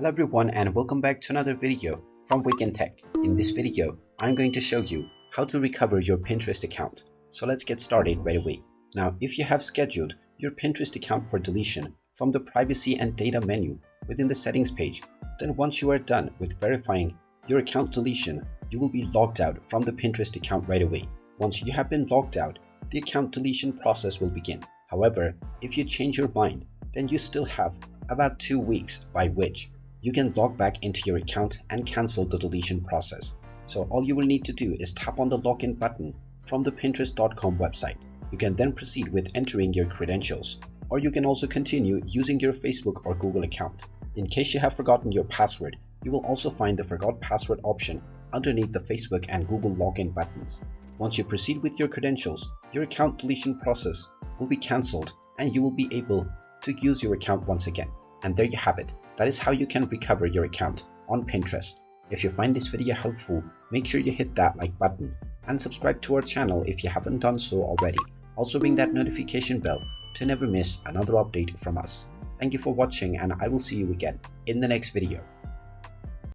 Hello everyone and welcome back to another video from Wake&Tech. In this video, I'm going to show you how to recover your Pinterest account. So let's get started right away. Now, if you have scheduled your Pinterest account for deletion from the privacy and data menu within the settings page, then once you are done with verifying your account deletion, you will be logged out from the Pinterest account right away. Once you have been logged out, the account deletion process will begin. However, if you change your mind, then you still have about 2 weeks by which you can log back into your account and cancel the deletion process. So all you will need to do is tap on the login button from the Pinterest.com website. You can then proceed with entering your credentials, or you can also continue using your Facebook or Google account. In case you have forgotten your password, you will also find the Forgot Password option underneath the Facebook and Google login buttons. Once you proceed with your credentials, your account deletion process will be cancelled and you will be able to use your account once again. And there you have it. That is how you can recover your account on Pinterest. If you find this video helpful, make sure you hit that like button and subscribe to our channel if you haven't done so already. Also ring that notification bell to never miss another update from us. Thank you for watching and I will see you again in the next video.